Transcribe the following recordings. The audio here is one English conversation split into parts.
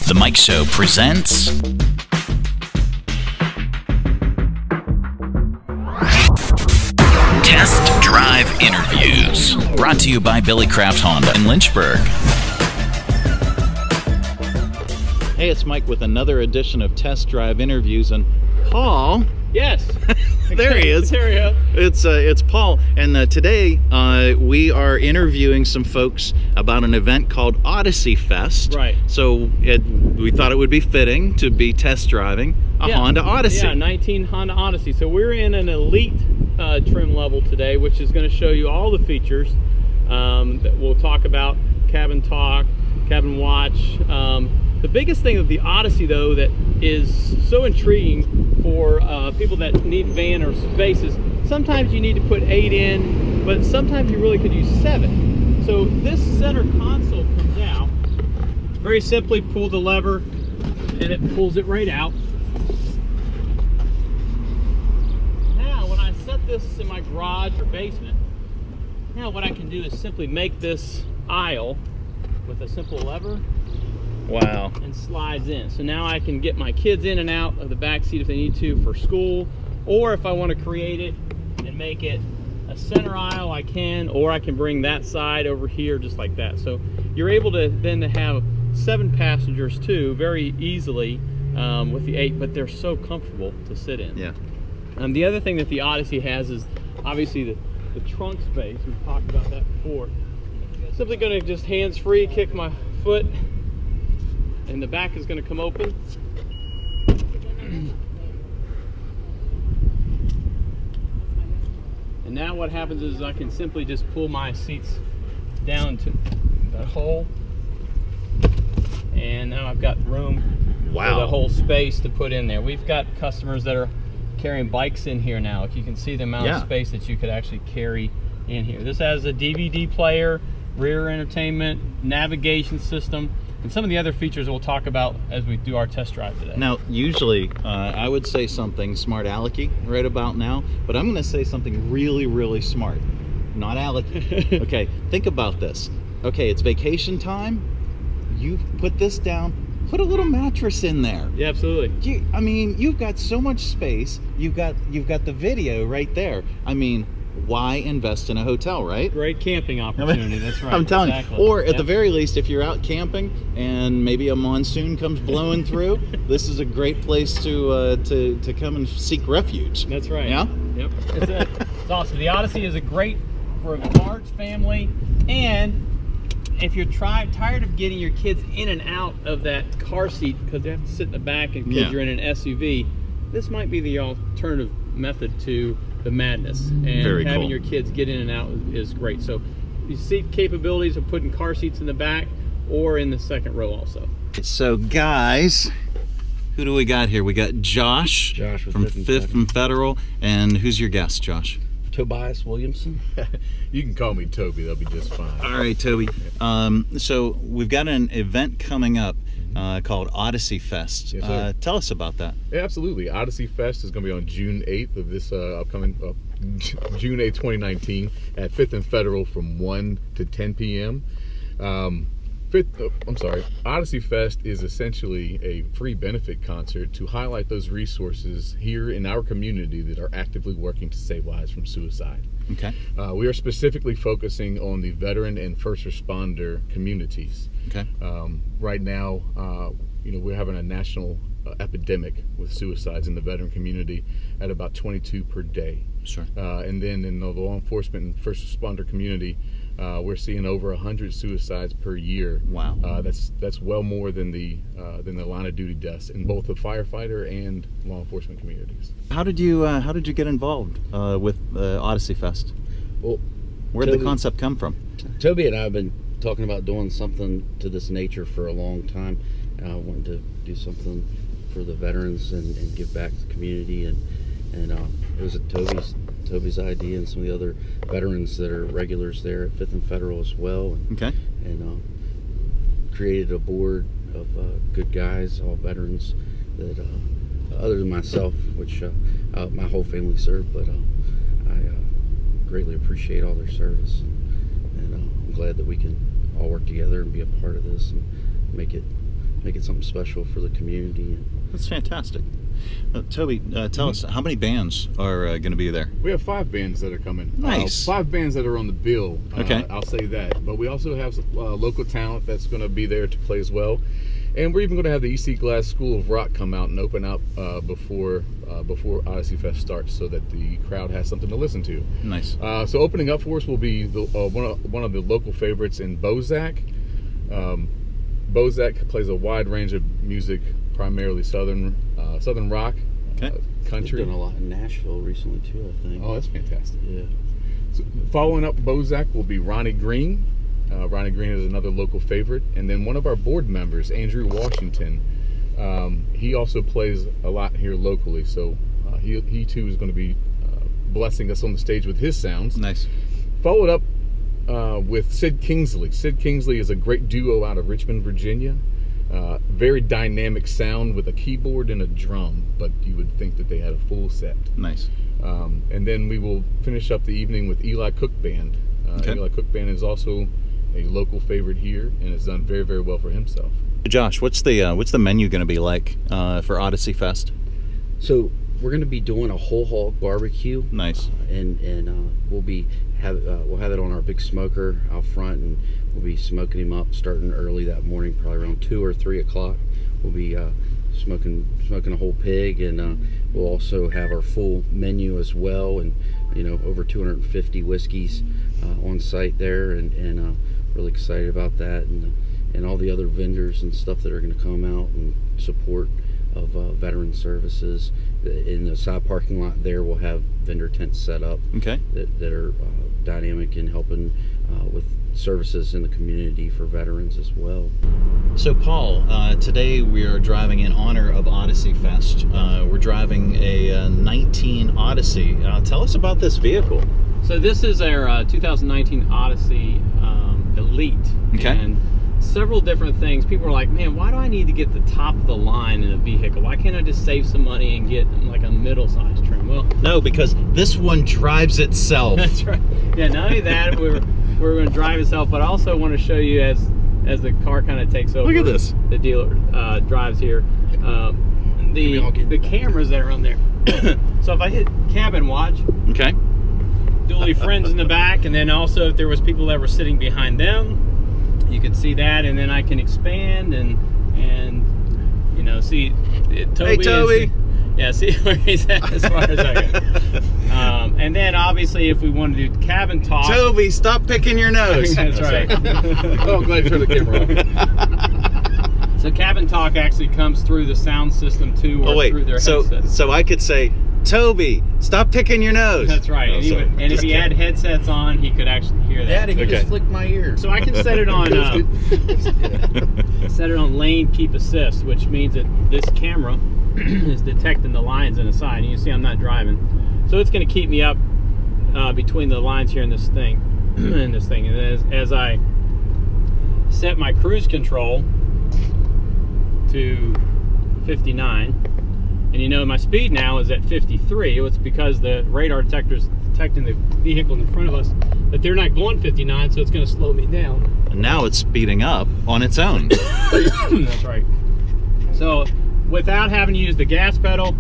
The Mike Show presents Test Drive Interviews, brought to you by Billy Craft Honda in Lynchburg. Hey, it's Mike with another edition of Test Drive Interviews, and Paul. Yes. There he is. There we go. It's Paul, and today we are interviewing some folks about an event called Odyssey Fest. Right. So we thought it would be fitting to be test driving a Honda Odyssey. Yeah, 19 Honda Odyssey. So we're in an elite trim level today, which is going to show you all the features that we'll talk about: cabin talk, cabin watch. The biggest thing of the Odyssey, though, that is so intriguing for people that need van or spaces, sometimes you need to put 8 in, but sometimes you really could use 7. So this center console comes out. Very simply, pull the lever, and it pulls it right out. Now, when I set this in my garage or basement, now what I can do is simply make this aisle with a simple lever. Wow. And slides in. So now I can get my kids in and out of the back seat if they need to for school, or if I want to create it and make it a center aisle, I can, or I can bring that side over here just like that. So you're able to then have 7 passengers too very easily with the 8, but they're so comfortable to sit in. Yeah. The other thing that the Odyssey has is obviously the trunk space. We've talked about that before. Simply going to just hands-free kick my foot, and the back is going to come open. And now what happens is I can simply just pull my seats down to that hole, and now I've got room for the whole space to put in there. We've got customers that are carrying bikes in here now. If you can see the amount of space that you could actually carry in here. This has a DVD player, rear entertainment, navigation system, and some of the other features we'll talk about as we do our test drive today. Now, usually I would say something smart alecky right about now, but I'm going to say something really, really smart. Not alecky. Okay, think about this. Okay, it's vacation time. You put this down. Put a little mattress in there. Yeah, absolutely. I mean, you've got so much space. You've got the video right there. I mean, why invest in a hotel, right? Great camping opportunity. That's right. I'm telling you. Or at the very least, if you're out camping and maybe a monsoon comes blowing through, this is a great place to come and seek refuge. That's right. Yeah. Yep. It's awesome. The Odyssey is great for a large family, and if you're tired of getting your kids in and out of that car seat because they have to sit in the back and because you're in an SUV, this might be the alternative method to the madness, and having your kids get in and out is great. So you see capabilities of putting car seats in the back or in the second row also. So guys, who do we got here? We got Josh from Fifth and Federal, and who's your guest, Josh? Tobias Williamson. You can call me Toby, that'll be just fine. All right, Toby. So we've got an event coming up called Odyssey Fest. Yes, tell us about that. Yeah, absolutely. Odyssey Fest is going to be on June 8th of this upcoming June 8th, 2019 at 5th and Federal from 1 to 10 p.m. Odyssey Fest is essentially a free benefit concert to highlight those resources here in our community that are actively working to save lives from suicide. Okay. We are specifically focusing on the veteran and first responder communities. Okay. Right now, we're having a national epidemic with suicides in the veteran community at about 22 per day. Sure. And then in the law enforcement and first responder community, we're seeing over 100 suicides per year. Wow. That's well more than the line of duty deaths in both the firefighter and law enforcement communities. How did you get involved with Odyssey Fest? Well, where did the concept come from? Toby and I have been talking about doing something to this nature for a long time. I wanted to do something for the veterans and give back to the community, and it was Toby's idea, and some of the other veterans that are regulars there at Fifth and Federal as well. And created a board of good guys, all veterans that other than myself, which my whole family served, but I greatly appreciate all their service, and I'm glad that we can all work together and be a part of this and make it make it something special for the community. That's fantastic. Toby, tell us, how many bands are going to be there? We have 5 bands that are coming. Nice. 5 bands that are on the bill. Okay. I'll say that. But we also have local talent that's going to be there to play as well. And we're even going to have the EC Glass School of Rock come out and open up before Odyssey Fest starts, so that the crowd has something to listen to. Nice. So opening up for us will be one of the local favorites in Bozak. Bozak plays a wide range of music, primarily southern rock, country. They've done a lot in Nashville recently too, I think. Oh, that's fantastic. Yeah. So following up Bozak will be Ronnie Green. Ronnie Green is another local favorite, and then one of our board members, Andrew Washington. He also plays a lot here locally, so he too is going to be blessing us on the stage with his sounds. Nice. Followed up with Sid Kingsley. Sid Kingsley is a great duo out of Richmond, Virginia. Very dynamic sound with a keyboard and a drum, but you would think that they had a full set. Nice. And then we will finish up the evening with Eli Cook Band. Eli Cook Band is also a local favorite here and has done very, very well for himself. Josh, what's the menu going to be like for Odyssey Fest? So we're going to be doing a whole hog barbecue. Nice. And we'll have it on our big smoker out front, and we'll be smoking him up starting early that morning, probably around 2 or 3 o'clock. We'll be smoking a whole pig, and we'll also have our full menu as well, and over 250 whiskeys on site there, and really excited about that, and all the other vendors and stuff that are going to come out and support of veteran services. In the side parking lot there, we'll have vendor tents set up that are dynamic and helping with services in the community for veterans as well. So Paul, today we are driving in honor of Odyssey Fest. We're driving a 19 Odyssey. Tell us about this vehicle. So this is our 2019 Odyssey Elite. Okay. And several different things. People are like, man, why do I need to get the top of the line in a vehicle? Why can't I just save some money and get like a middle-sized trim? Well, no, because this one drives itself. That's right. Yeah, not only that, we're going to drive itself, but I also want to show you as the car kind of takes over. Look at this. The dealer drives here. The cameras that are on there. So if I hit cabin watch, okay, dually friends in the back, and then also if there was people that were sitting behind them, you can see that, and then I can expand and see. Toby. Hey, Toby. Yeah, see where he's at as far as I can. And then obviously if we want to do cabin talk. Toby, stop picking your nose. That's right. Oh, I'm glad you turned the camera off. So cabin talk actually comes through the sound system too, or through their headset. So I could say, Toby, stop picking your nose. That's right. Oh, and if he had headsets on, he could actually hear that. Daddy, he just flicked my ear. So I can set it on set it on lane keep assist, which means that this camera is detecting the lines in the side. And you see I'm not driving. So it's going to keep me up between the lines here in this thing. And then as I set my cruise control to 59, and my speed now is at 53. It's because the radar detector is detecting the vehicle in front of us, but they're not going 59, so it's going to slow me down. And now it's speeding up on its own. That's right. So without having to use the gas pedal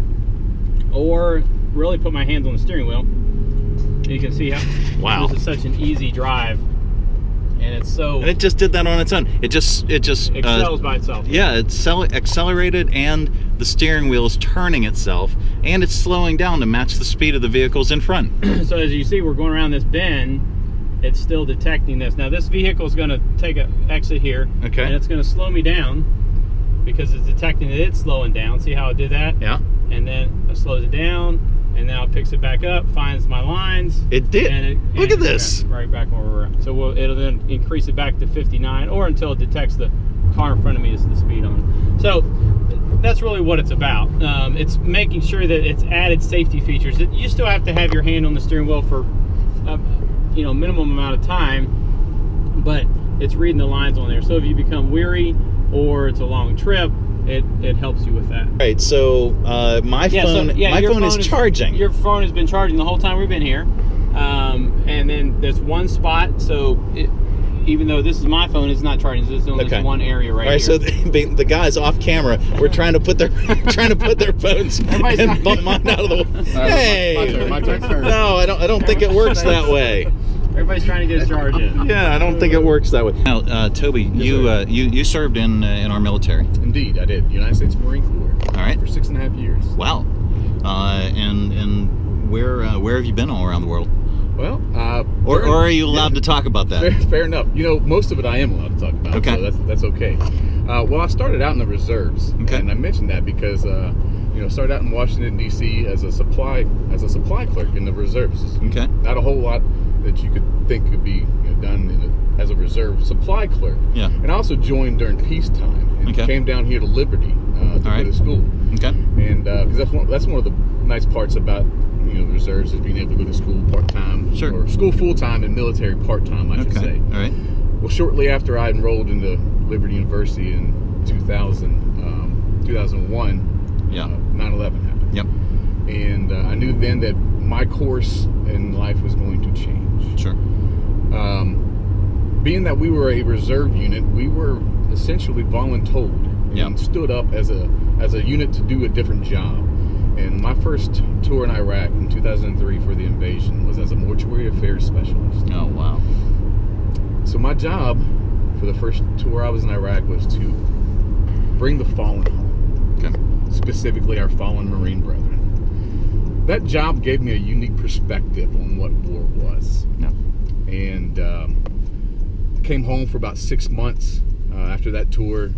or really put my hands on the steering wheel, you can see how this is such an easy drive. And it's so. And it just did that on its own. It just excels by itself. Yeah, it's accelerated, and the steering wheel is turning itself, and it's slowing down to match the speed of the vehicles in front. So as you see, we're going around this bend. It's still detecting this. Now this vehicle is going to take an exit here, and it's going to slow me down because it's detecting that it's slowing down. See how it did that? Yeah. And then it slows it down, and now it picks it back up, finds my lines. It did. Look at this. Right back where we're at. So it'll then increase it back to 59, or until it detects the car in front of me is the speed on it. So that's really what it's about. It's making sure that it's added safety features. You still have to have your hand on the steering wheel for minimum amount of time, but it's reading the lines on there. So if you become weary or it's a long trip, it helps you with that. Right. So my phone is charging. Your phone has been charging the whole time we've been here, and then there's one spot. So even though this is my phone, it's not charging. It's just on this one area right here. All right, so the guys off camera were trying to put their phones and bump mine out of the way. Hey, my turn. No, I don't think it works that way. Everybody's trying to get a charge in. Yeah, I don't think it works that way. Now, Toby, you served in our military. Indeed, I did. United States Marine Corps. All right. For 6.5 years. Wow. And where have you been all around the world? Well, or are you allowed to talk about that? Fair enough. You know, most of it I am allowed to talk about. Okay. So that's okay. Well, I started out in the reserves, and I mentioned that because started out in Washington D.C. as a supply clerk in the reserves. Okay. Not a whole lot that you could think could be done as a reserve supply clerk. Yeah. And I also joined during peacetime and came down here to Liberty to go to school. Okay. And because that's one of the nice parts about the reserves is being able to go to school part-time. Sure. Or school full-time and military part-time, I should say. All right. Well, shortly after I enrolled into Liberty University in 2001, 9/11 happened. Yep. And I knew then that my course in life was going to change. Sure. Being that we were a reserve unit, we were essentially voluntold and stood up as a unit to do a different job. And my first tour in Iraq in 2003 for the invasion was as a mortuary affairs specialist. Oh, wow. So my job for the first tour I was in Iraq was to bring the fallen home. Okay. Specifically our fallen Marine brethren. That job gave me a unique perspective on what war was. Yeah. And I came home for about 6 months after that tour,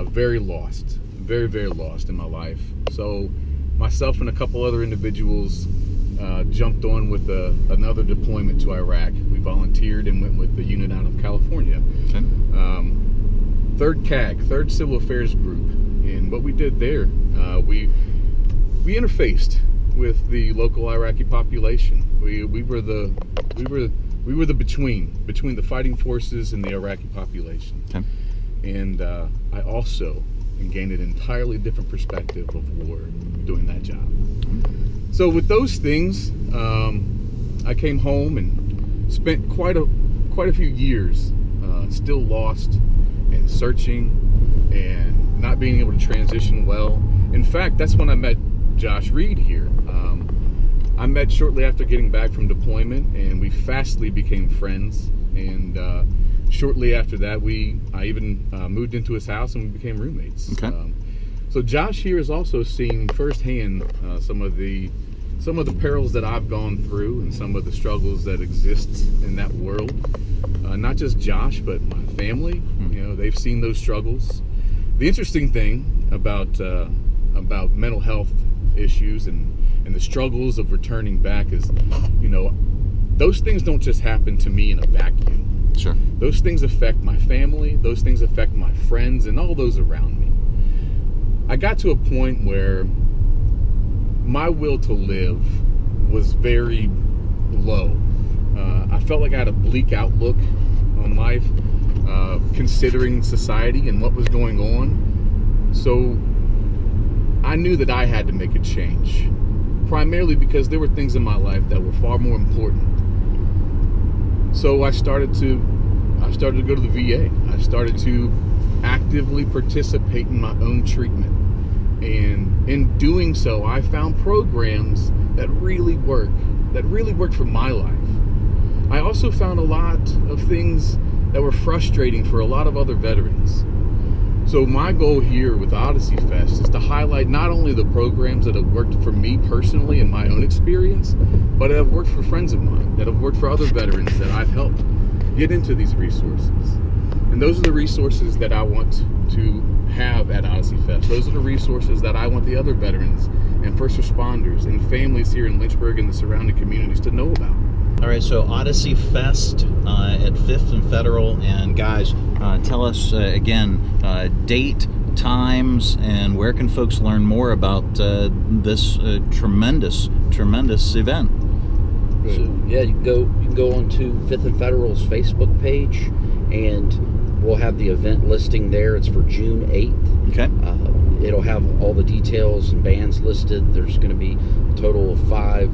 very lost, very, very lost in my life. So myself and a couple other individuals jumped on with another deployment to Iraq. We volunteered and went with the unit out of California. Okay. 3rd CAG, 3rd Civil Affairs Group. And what we did there, we interfaced with the local Iraqi population. We were the between the fighting forces and the Iraqi population. Okay. And I also gained an entirely different perspective of war doing that job. So with those things, I came home and spent quite a few years still lost and searching and not being able to transition well. In fact, that's when I met Josh Reed here. I met shortly after getting back from deployment, and we fastly became friends. And shortly after that, I even moved into his house and we became roommates. Okay. So Josh here has also seen firsthand some of the perils that I've gone through and some of the struggles that exist in that world. Not just Josh, but my family. They've seen those struggles. The interesting thing about mental health issues and the struggles of returning back is, those things don't just happen to me in a vacuum. Sure. Those things affect my family, those things affect my friends and all those around me. I got to a point where my will to live was very low. I felt like I had a bleak outlook on life, considering society and what was going on. So I knew that I had to make a change, primarily because there were things in my life that were far more important. So I started to go to the VA. I started to actively participate in my own treatment. And in doing so, I found programs that really work for my life. I also found a lot of things that were frustrating for a lot of other veterans. So my goal here with Odyssey Fest is to highlight not only the programs that have worked for me personally in my own experience, but that have worked for friends of mine, that have worked for other veterans that I've helped get into these resources. And those are the resources that I want to have at Odyssey Fest. Those are the resources that I want the other veterans and first responders and families here in Lynchburg and the surrounding communities to know about. All right, so Odyssey Fest at 5th and Federal. And guys, tell us again, date, times, and where can folks learn more about this tremendous event? So, yeah, you can go onto 5th and Federal's Facebook page, and we'll have the event listing there. It's for June 8th. Okay. It'll have all the details and bands listed. There's going to be a total of 5,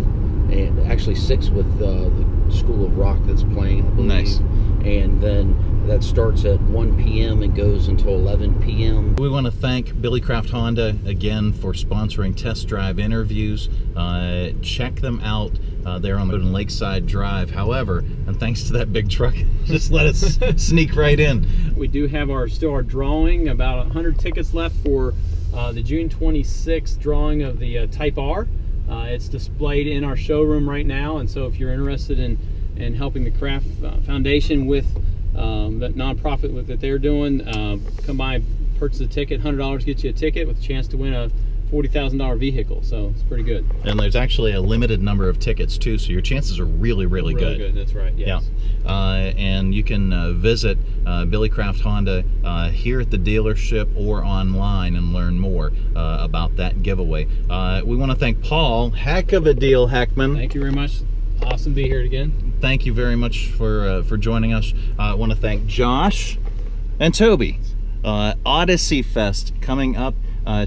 and actually 6 with the School of Rock that's playing, I believe. Nice. and then that starts at 1 p.m. and goes until 11 p.m. We want to thank Billy Craft Honda again for sponsoring test drive interviews. Check them out. They're on the Lakeside Drive. However, and thanks to that big truck, just let us sneak right in. We do have still our drawing, about 100 tickets left for the June 26th drawing of the Type R. It's displayed in our showroom right now, and so if you're interested in helping the Craft Foundation with that nonprofit that they're doing, come by, purchase a ticket. $100 gets you a ticket with a chance to win a $40,000 vehicle, so it's pretty good. And there's actually a limited number of tickets too, so your chances are really good. That's right. Yes. Yeah. And you can visit Billy Craft Honda here at the dealership or online and learn more about that giveaway. We want to thank Paul. Heck of a deal, Heckman. Thank you very much. Awesome to be here again. Thank you very much for joining us. I want to thank Josh and Toby. Odyssey Fest coming up.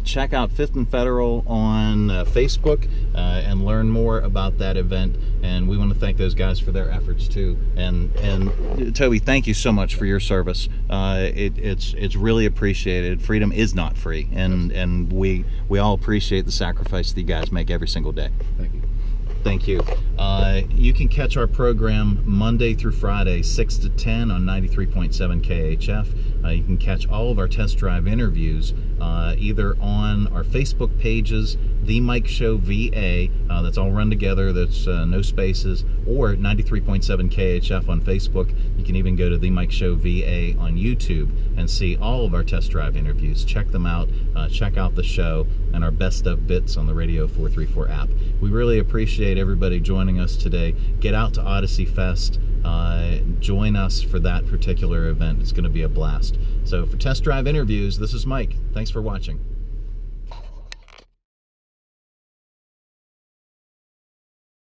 Check out Fifth and Federal on Facebook and learn more about that event. And we want to thank those guys for their efforts too. And Toby, thank you so much for your service. It's really appreciated. Freedom is not free, and we all appreciate the sacrifice that you guys make every single day. Thank you. Thank you. You can catch our program Monday through Friday, 6 to 10 on 93.7 KHF. You can catch all of our test drive interviews either on our Facebook pages, The Mike Show VA, that's all run together, that's no spaces, or 93.7 KHF on Facebook. You can even go to The Mike Show VA on YouTube and see all of our test drive interviews. Check them out. Check out the show and our best of bits on the Radio 434 app. We really appreciate everybody joining us today. Get out to Odyssey Fest. Join us for that particular event. It's going to be a blast. So for test drive interviews, this is Mike. Thanks for watching.